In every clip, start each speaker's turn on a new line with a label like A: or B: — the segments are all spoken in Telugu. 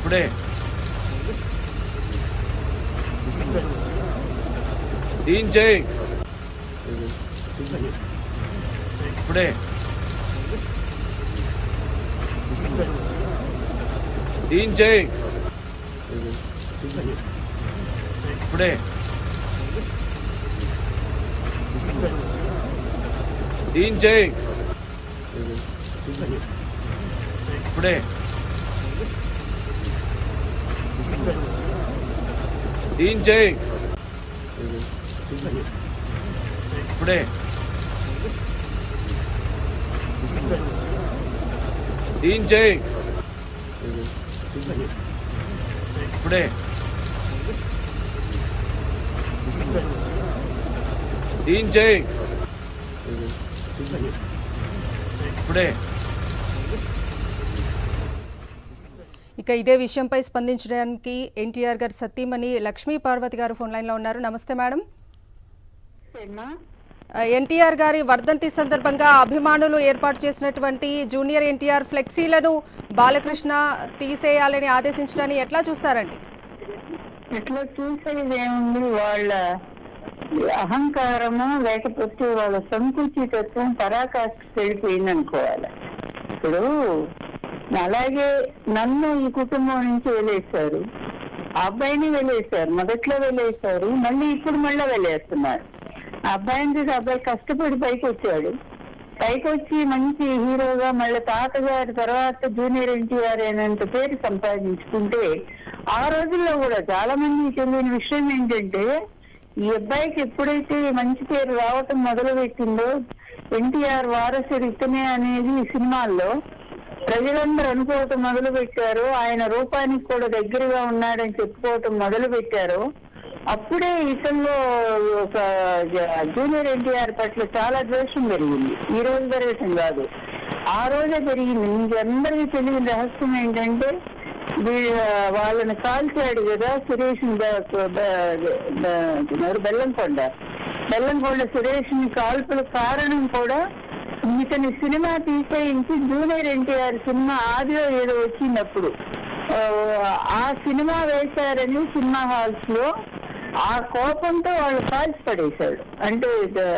A: ఇప్పుడే దించేయ్ ఇప్పుడే దించేయ్ ఇప్పుడే దించేయ్ ఇప్పుడే దించేయ్ ఇప్పుడే దించేయ్ ఇప్పుడే దించేయ్ ఇప్పుడే.
B: ఇక ఇదే విషయంపై స్పందించడానికి ఎన్టీఆర్ గారు సతీమణి లక్ష్మీ పార్వతి గారు ఫోన్ లైన్లో ఉన్నారు. నమస్తే మేడం. ఎన్టీఆర్ గారి వర్ధంతి సందర్భంగా అభిమానులు ఏర్పాటు చేసినటువంటి జూనియర్ ఎన్టీఆర్ ఫ్లెక్సీలను బాలకృష్ణ తీసేయాలని ఆదేశించడాన్ని ఎట్లా చూస్తారండి?
C: ఇట్లా చూసేది ఏముంది, వాళ్ళ అహంకారము లేకపోతే వాళ్ళ సంకుచితత్వం పరాకాష్ఠకి వెళ్ళిపోయింది అనుకోవాలి. ఇప్పుడు అలాగే నన్ను ఈ కుటుంబం నుంచి వెలేశారు, ఆ అబ్బాయిని వెలేశారు, మొదట్లో వెలేశారు, మళ్ళీ ఇప్పుడు మళ్ళీ వెలేస్తున్నారు. ఆ అబ్బాయిని చూసి అబ్బాయి కష్టపడి పైకి వచ్చాడు, పైకి వచ్చి మంచి హీరోగా మళ్ళీ తాతగారి తర్వాత జూనియర్ ఎన్టీఆర్ అనేంత పేరు సంపాదించుకుంటే, ఆ రోజుల్లో కూడా చాలా మంది తెలియని విషయం ఏంటంటే, ఈ అబ్బాయికి ఎప్పుడైతే మంచి పేరు రావటం మొదలు పెట్టిందో, ఎన్టీఆర్ వారసుడు ఇతనే అనేది సినిమాల్లో ప్రజలందరూ అనుకోవటం మొదలు పెట్టారు, ఆయన రూపానికి కూడా దగ్గరగా ఉన్నాడని చెప్పుకోవటం మొదలు పెట్టారు, అప్పుడే ఇతనిలో ఒక జూనియర్ ఎన్టీఆర్ పట్ల చాలా ద్వేషం పెరిగింది. ఈ రోజు పెరగటం కాదు, ఆ రోజే పెరిగింది. మీకు అందరికీ తెలియని రహస్యం ఏంటంటే, వాళ్ళని కాల్చాడు కదా సురేష్, బెల్లంకొండ సురేష్ కాల్పుల కారణం కూడా ఇతని సినిమా తీసేయించి జూనియర్ ఎన్టీఆర్ సినిమా ఆదిలో ఏదో వచ్చినప్పుడు ఆ సినిమా వేశారని సినిమా హాల్స్ లో ఆ కోపంతో వాళ్ళు కాల్చి పడేశాడు. అంటే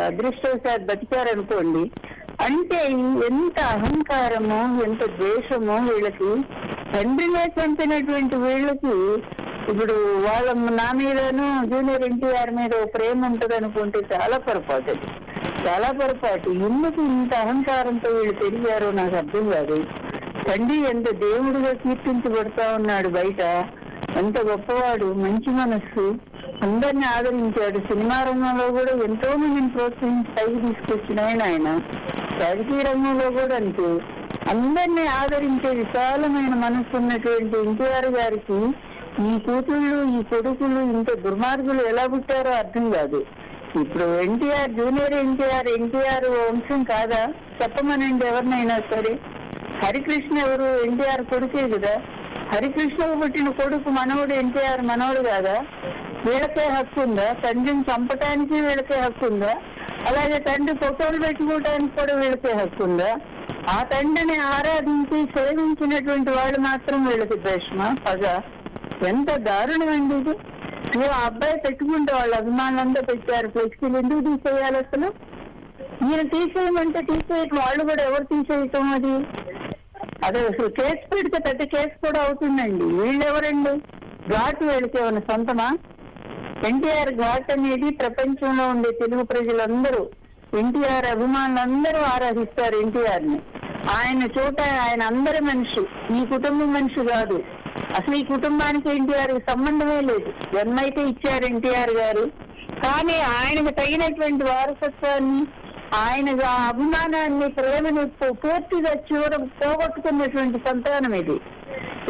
C: అదృష్టవశాత్తు బతికారనుకోండి. అంటే ఎంత అహంకారమో ఎంత ద్వేషమో వీళ్ళకి. తండ్రినే చంపినటువంటి వీళ్ళకి ఇప్పుడు వాళ్ళ నా మీదను జూనియర్ ఎన్టీఆర్ మీద ప్రేమ ఉంటది అనుకుంటే చాలా పొరపాటు, చాలా పొరపాటు. ఎందుకు ఇంత అహంకారంతో వీళ్ళు పెరిగారో నాకు అర్థం కాదు. తండ్రి ఎంత దేవుడిగా కీర్తించబడతా ఉన్నాడు బయట, ఎంత గొప్పవాడు, మంచి మనస్సు, అందరిని ఆదరించాడు. సినిమా రంగంలో కూడా ఎంతో మందిని ప్రోత్సహించి పైకి తీసుకొచ్చిన ఆయన రాజకీయ రంగంలో కూడా అంతే అందరినీ ఆదరించే విశాలమైన మనస్సు ఉన్నటువంటి ఎన్టీఆర్ గారికి ఈ కూతుళ్ళు ఈ కొడుకులు ఇంత దుర్మార్గులు ఎలా పుట్టారో అర్థం కాదు. ఇప్పుడు ఎన్టీఆర్ జూనియర్ ఎన్టీఆర్ వంశం కాదా? చెప్పమనండి ఎవరినైనా సరే. హరికృష్ణ ఎవరు? ఎన్టీఆర్ కొడుకే కదా. హరికృష్ణకు పుట్టిన కొడుకు మనవడు ఎన్టీఆర్ మనవడు కాదా? వీళ్ళకే హక్కు ఉందా? తండ్రిని చంపటానికి వీళ్ళకే హక్కు ఉందా? అలాగే తండ్రి ఫోటోలు పెట్టుకోవడానికి కూడా వీళ్ళకే హక్కు ఉందా? ఆ తండ్రిని ఆరాధించి సేవించినటువంటి వాళ్ళు మాత్రం వీళ్ళకి ద్వేషమా, పగ? ఎంత దారుణం అండి ఇది. నువ్వు ఆ అబ్బాయి పెట్టుకుంటే వాళ్ళ అభిమానులంతా పెట్టారు ఫ్లెక్సీలు, ఎందుకు తీసేయాలి అసలు? మీరు తీసేయమంటే తీసేయటం, వాళ్ళు కూడా ఎవరు తీసేయటం? అది అసలు కేసు పెడితే పెద్ద కేసు కూడా అవుతుందండి. వీళ్ళెవరండి? ఘాట్ వీళ్ళకి ఏమైనా సొంతమా? ఎన్టీఆర్ ఘాట్ అనేది ప్రపంచంలో ఉండే తెలుగు ప్రజలందరూ, ఎన్టీఆర్ అభిమానులందరూ ఆరాధిస్తారు ఎన్టీఆర్ ని. ఆయన చోట ఆయన అందరి మనిషి, ఈ కుటుంబం మనిషి కాదు. అసలు ఈ కుటుంబానికి ఎన్టీఆర్ సంబంధమే లేదు. జన్మైతే ఇచ్చారు ఎన్టీఆర్ గారు, కానీ ఆయనకు తగినటువంటి వారసత్వాన్ని, ఆయన అభిమానాన్ని, ప్రేమను పూర్తిగా చివరకు పోగొట్టుకున్నటువంటి సంతానం ఇది.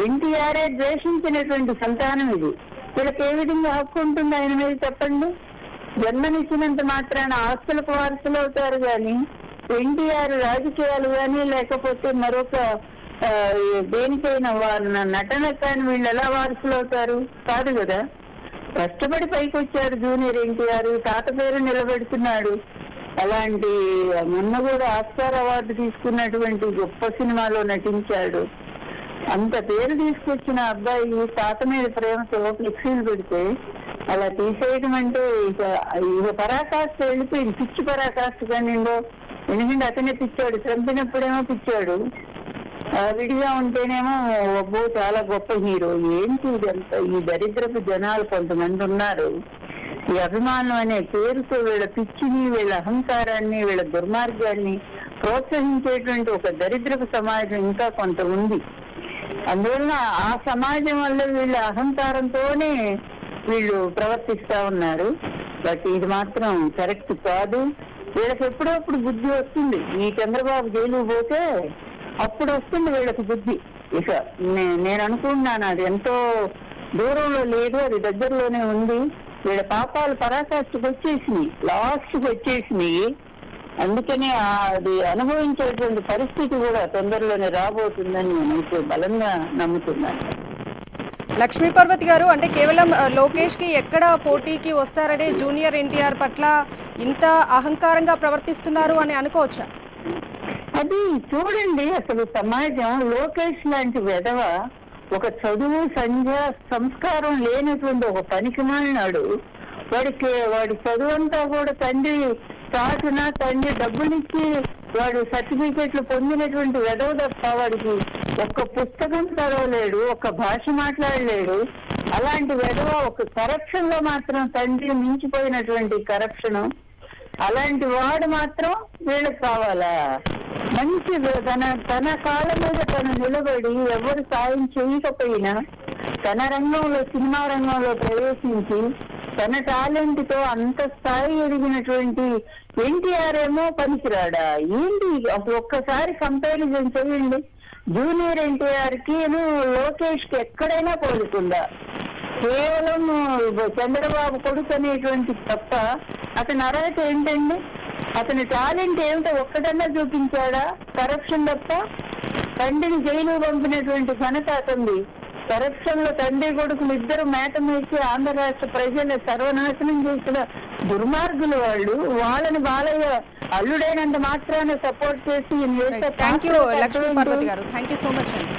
C: ఎన్టీఆర్ఏ ద్వేషించినటువంటి సంతానం ఇది. వీళ్ళకి ఏ విధంగా హక్కు ఉంటుంది ఆయన మీద చెప్పండి? జన్మనిచ్చినంత మాత్రాన ఆస్తులకు వారసులు అవుతారు కానీ ఎన్టీఆర్ రాజకీయాలు కానీ లేకపోతే మరొక దేనికైనా నటన కానీ వీళ్ళు ఎలా వారసులు అవుతారు? కాదు కదా. కష్టపడి పైకి వచ్చారు జూనియర్ ఎన్టీఆర్, తాత పేరు నిలబెడుతున్నాడు. అలాంటి మొన్న కూడా ఆస్కార్ అవార్డు తీసుకున్నటువంటి గొప్ప సినిమాలో నటించాడు. అంత పేరు తీసుకొచ్చిన అబ్బాయి తాత మీద ప్రేమతో ఫ్లెక్సీలు పెడితే అలా తీసేయడం అంటే ఇక పరాకాష్ట వెళ్ళిపోయింది. పిచ్చి పరాకాష్ట కానీ ఎందుకంటే అతనే పిచ్చాడు, చంపినప్పుడేమో పిచ్చాడు, విడిగా ఉంటేనేమో అబ్బో చాలా గొప్ప హీరో. ఏంటి ఇదంతా? ఈ దరిద్రపు జనాలు కొంతమంది ఉన్నారు, ఈ అభిమానం అనే పేరుతో వీళ్ళ పిచ్చిని, వీళ్ళ అహంకారాన్ని, వీళ్ళ దుర్మార్గాన్ని ప్రోత్సహించేటువంటి ఒక దరిద్రపు సమాజం ఇంకా కొంత ఉంది. అందువల్ల ఆ సమాజం వల్ల వీళ్ళ అహంకారంతోనే వీళ్ళు ప్రవర్తిస్తా ఉన్నారు. బట్ ఇది మాత్రం కరెక్ట్ కాదు. వీళ్ళకి ఎప్పుడప్పుడు బుద్ధి వస్తుంది. ఈ చంద్రబాబు జైలు పోతే అప్పుడు వస్తుంది వీళ్ళకి బుద్ధి. ఇక నేను అనుకుంటున్నాను అది ఎంతో దూరంలో లేదు, అది దగ్గరలోనే ఉంది. వీళ్ళ పాపాలు పరాకాష్ఠకు వచ్చేసినాయి, లాస్ట్కి వచ్చేసినాయి. అందుకనే అది అనుభవించేటువంటి పరిస్థితి కూడా తొందరలోనే రాబోతుందని నేనైతే బలంగా నమ్ముతున్నాను.
B: లక్ష్మీపర్వతి గారు, అంటే కేవలం లోకేష్ కి ఎక్కడ పోటీకి వస్తారనే జూనియర్ ఎన్టీఆర్ పట్ల ఇంత అహంకారంగా ప్రవర్తిస్తున్నారు అని అనుకోవచ్చా?
C: అది చూడండి, అసలు సమాజం లోకేష్ లాంటి వెధవ, ఒక చదువు సంస్కారం లేనటువంటి ఒక పనికిమాలినాడు. వాడి చదువు అంతా కూడా తండ్రి చాటున, తండ్రి డబ్బులు ఇచ్చి వాడు సర్టిఫికెట్లు పొందినటువంటి వెధవ తప్ప వాడికి ఒక్క పుస్తకం చదవలేడు, ఒక్క భాష మాట్లాడలేడు. అలాంటి వెధవ ఒక కరప్షన్ లో మాత్రం తండ్రి మించిపోయినటువంటి కరప్షన్. అలాంటి వాడు మాత్రం వీళ్ళకి కావాలా? మంచి తన కాళ్ళ మీద తను నిలబడి ఎవరు సాయం చేయకపోయినా తన రంగంలో, సినిమా రంగంలో ప్రవేశించి తన టాలెంట్ తో అంత స్థాయి ఎదిగినటువంటి ఎన్టీఆర్ ఏమో పనికిరాడా? ఏంటి ఒక్కసారి కంపారిజన్ చేయండి. జూనియర్ ఎన్టీఆర్ కి లోకేష్ కి ఎక్కడైనా పోలుతుందా? కేవలం చంద్రబాబు కొడుకు అనేటువంటి తప్ప అతని అర్హత ఏంటండి? అతని టాలెంట్ ఏమిటో ఒక్కటన్నా చూపించాడా? కరప్షన్ తప్ప. తండ్రిని జైలు పంపినటువంటి ఘనత అతనిది. కరప్షన్ లో తండ్రి కొడుకులు ఇద్దరు మేట మేసి ఆంధ్ర రాష్ట్ర ప్రజలు సర్వనాశనం చేసిన దుర్మార్గులు వాళ్ళు. వాళ్ళని బాలయ్య అల్లుడైనంత మాత్రాన సపోర్ట్ చేసి
B: థ్యాంక్ యూ లక్ష్మీపర్వతి గారు, థ్యాంక్ యూ సో మచ్ అండి.